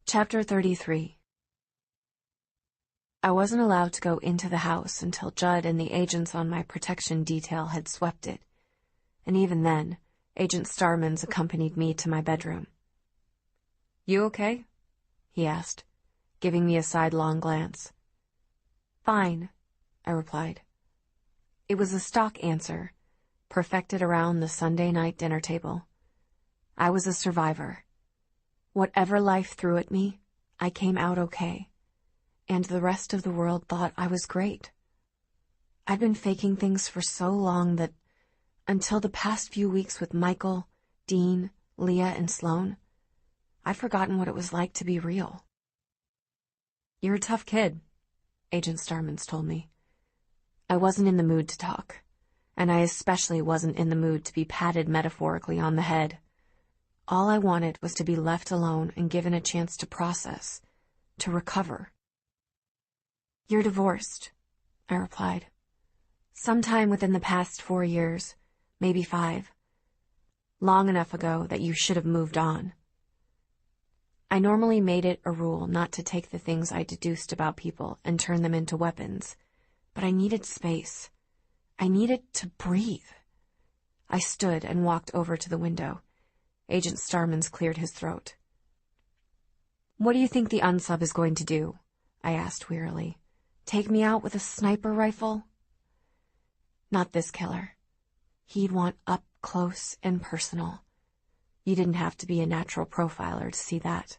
Chapter 33. I wasn't allowed to go into the house until Judd and the agents on my protection detail had swept it, and even then, Agent Starmans accompanied me to my bedroom. "You okay?" he asked, giving me a sidelong glance. "Fine," I replied. It was a stock answer, perfected around the Sunday night dinner table. I was a survivor. Whatever life threw at me, I came out okay, and the rest of the world thought I was great. I'd been faking things for so long that, until the past few weeks with Michael, Dean, Leah, and Sloan, I'd forgotten what it was like to be real. "You're a tough kid," Agent Starmans told me. I wasn't in the mood to talk, and I especially wasn't in the mood to be patted metaphorically on the head. All I wanted was to be left alone and given a chance to process, to recover. "You're divorced," I replied. "Sometime within the past 4 years, maybe 5. Long enough ago that you should have moved on." I normally made it a rule not to take the things I deduced about people and turn them into weapons, but I needed space. I needed to breathe. I stood and walked over to the window. Agent Starmans cleared his throat. "What do you think the unsub is going to do?" I asked wearily. "Take me out with a sniper rifle?" Not this killer. He'd want up close and personal. You didn't have to be a natural profiler to see that.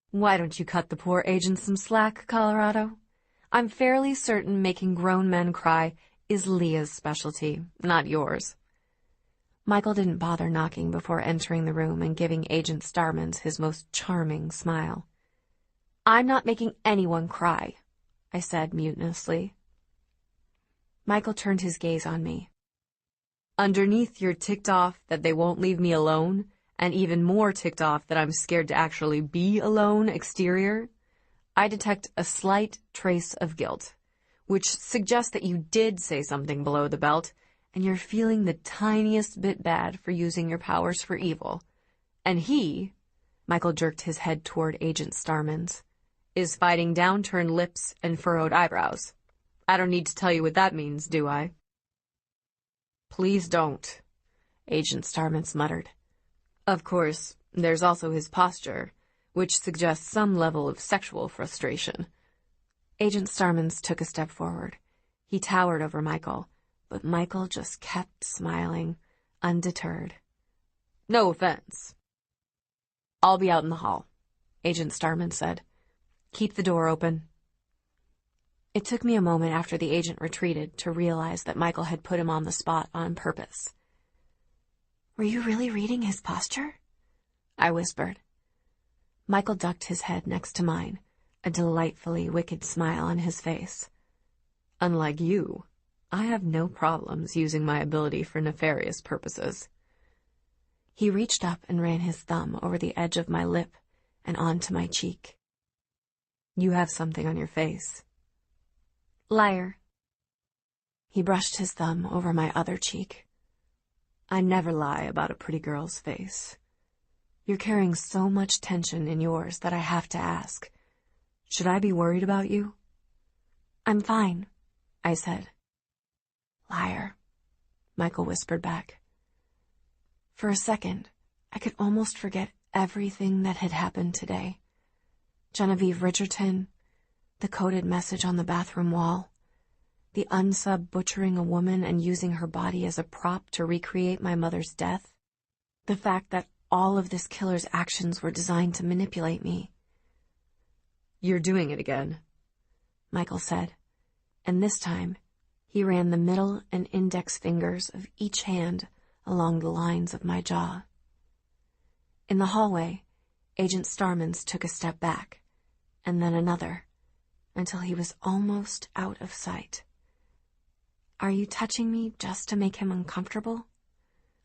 "Why don't you cut the poor agent some slack, Colorado? I'm fairly certain making grown men cry is Leah's specialty, not yours." Michael didn't bother knocking before entering the room and giving Agent Starmans his most charming smile. "I'm not making anyone cry," I said mutinously. Michael turned his gaze on me. "Underneath you're ticked off that they won't leave me alone, and even more ticked off that I'm scared to actually be alone exterior, I detect a slight trace of guilt, which suggests that you did say something below the belt, and you're feeling the tiniest bit bad for using your powers for evil. And he," Michael jerked his head toward Agent Starmans, "is fighting downturned lips and furrowed eyebrows. I don't need to tell you what that means, do I?" "Please don't," Agent Starmans muttered. "Of course, there's also his posture, which suggests some level of sexual frustration." Agent Starmans took a step forward. He towered over Michael, but Michael just kept smiling, undeterred. "No offense." "I'll be out in the hall," Agent Starmans said. "Keep the door open." It took me a moment after the agent retreated to realize that Michael had put him on the spot on purpose. "Were you really reading his posture?" I whispered. Michael ducked his head next to mine, a delightfully wicked smile on his face. "Unlike you, I have no problems using my ability for nefarious purposes." He reached up and ran his thumb over the edge of my lip and onto my cheek. "You have something on your face." "Liar." He brushed his thumb over my other cheek. "I never lie about a pretty girl's face. You're carrying so much tension in yours that I have to ask. Should I be worried about you?" "I'm fine," I said. "Liar," Michael whispered back. For a second, I could almost forget everything that had happened today. Genevieve Richardson, the coded message on the bathroom wall, the unsub butchering a woman and using her body as a prop to recreate my mother's death, the fact that all of this killer's actions were designed to manipulate me. "You're doing it again," Michael said, and this time he ran the middle and index fingers of each hand along the lines of my jaw. In the hallway, Agent Starmans took a step back, and then another, until he was almost out of sight. "Are you touching me just to make him uncomfortable?"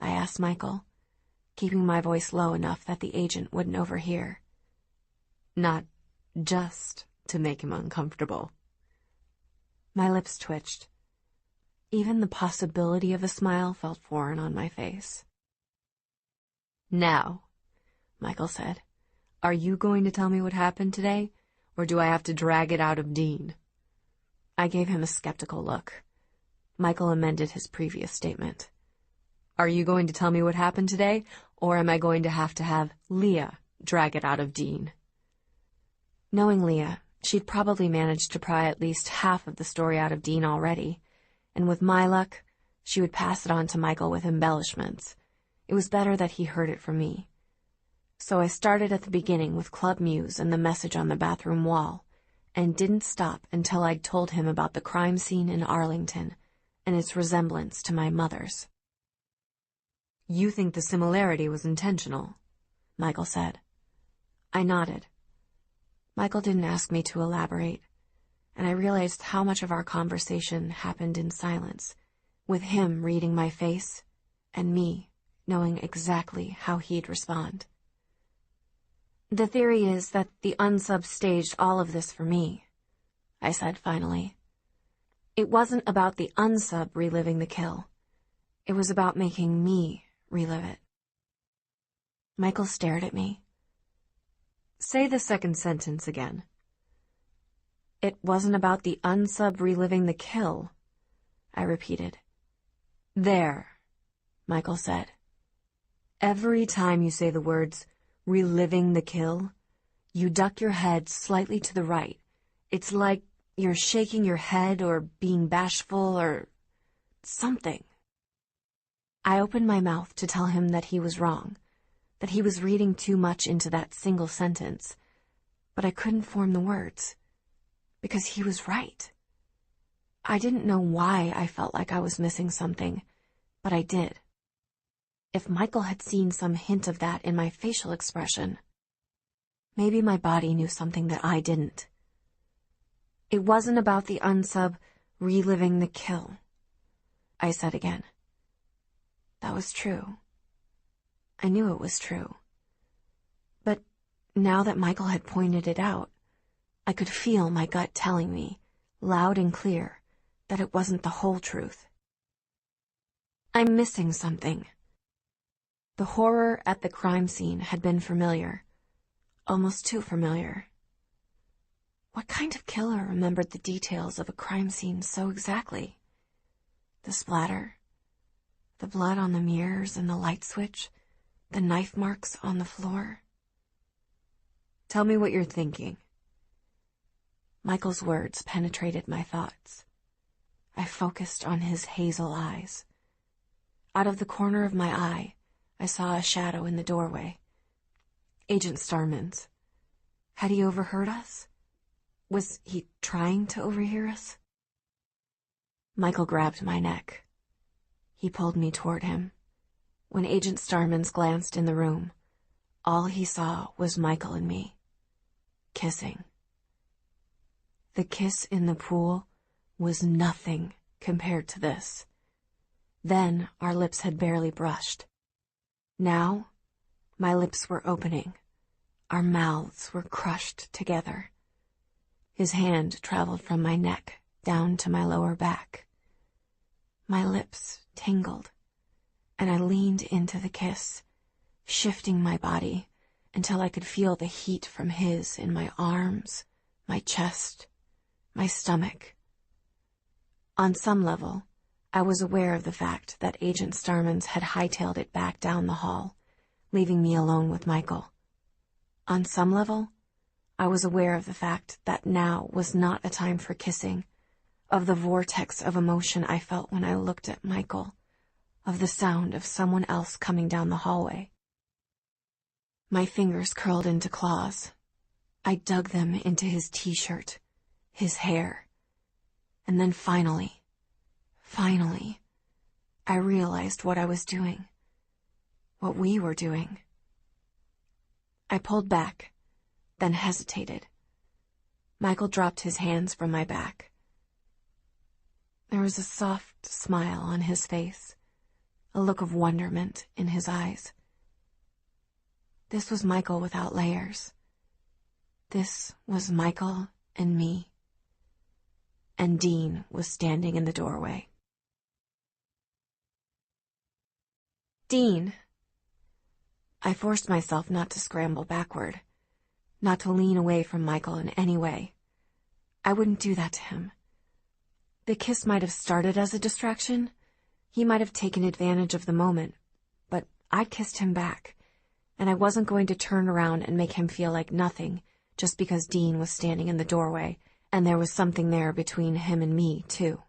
I asked Michael, keeping my voice low enough that the agent wouldn't overhear. "Not just to make him uncomfortable." My lips twitched. Even the possibility of a smile felt foreign on my face. "Now," Michael said, Are you going to tell me what happened today, or do I have to drag it out of Dean? I gave him a skeptical look. Michael amended his previous statement. Are you going to tell me what happened today, or am I going to have Leah drag it out of Dean? Knowing Leah, she'd probably managed to pry at least half of the story out of Dean already, and with my luck, she would pass it on to Michael with embellishments. It was better that he heard it from me. So I started at the beginning with Club Muse and the message on the bathroom wall, and didn't stop until I'd told him about the crime scene in Arlington and its resemblance to my mother's. You think the similarity was intentional, Michael said. I nodded. Michael didn't ask me to elaborate, and I realized how much of our conversation happened in silence, with him reading my face and me knowing exactly how he'd respond. The theory is that the unsub staged all of this for me, I said finally. It wasn't about the unsub reliving the kill. It was about making me relive it. Michael stared at me. Say the second sentence again. It wasn't about the unsub reliving the kill, I repeated. There, Michael said. Every time you say the words, reliving the kill, you duck your head slightly to the right. It's like you're shaking your head or being bashful or something. I opened my mouth to tell him that he was wrong, that he was reading too much into that single sentence, but I couldn't form the words, because he was right. I didn't know why I felt like I was missing something, but I did. If Michael had seen some hint of that in my facial expression, maybe my body knew something that I didn't. It wasn't about the unsub reliving the kill, I said again. That was true. I knew it was true. But now that Michael had pointed it out, I could feel my gut telling me, loud and clear, that it wasn't the whole truth. I'm missing something. The horror at the crime scene had been familiar, almost too familiar. What kind of killer remembered the details of a crime scene so exactly? The splatter, the blood on the mirrors and the light switch, the knife marks on the floor. Tell me what you're thinking. Michael's words penetrated my thoughts. I focused on his hazel eyes. Out of the corner of my eye, I saw a shadow in the doorway. Agent Starmans. Had he overheard us? Was he trying to overhear us? Michael grabbed my neck. He pulled me toward him. When Agent Starmans glanced in the room, all he saw was Michael and me, kissing. The kiss in the pool was nothing compared to this. Then our lips had barely brushed. Now, my lips were opening. Our mouths were crushed together. His hand traveled from my neck down to my lower back. My lips tingled, and I leaned into the kiss, shifting my body until I could feel the heat from his in my arms, my chest, my stomach. On some level, I was aware of the fact that Agent Starmans had hightailed it back down the hall, leaving me alone with Michael. On some level, I was aware of the fact that now was not a time for kissing, of the vortex of emotion I felt when I looked at Michael, of the sound of someone else coming down the hallway. My fingers curled into claws. I dug them into his t-shirt, his hair, and then finally, I realized what I was doing, what we were doing. I pulled back, then hesitated. Michael dropped his hands from my back. There was a soft smile on his face, a look of wonderment in his eyes. This was Michael without layers. This was Michael and me. And Dean was standing in the doorway. Dean. I forced myself not to scramble backward, not to lean away from Michael in any way. I wouldn't do that to him. The kiss might have started as a distraction. He might have taken advantage of the moment, but I kissed him back, and I wasn't going to turn around and make him feel like nothing just because Dean was standing in the doorway, and there was something there between him and me, too.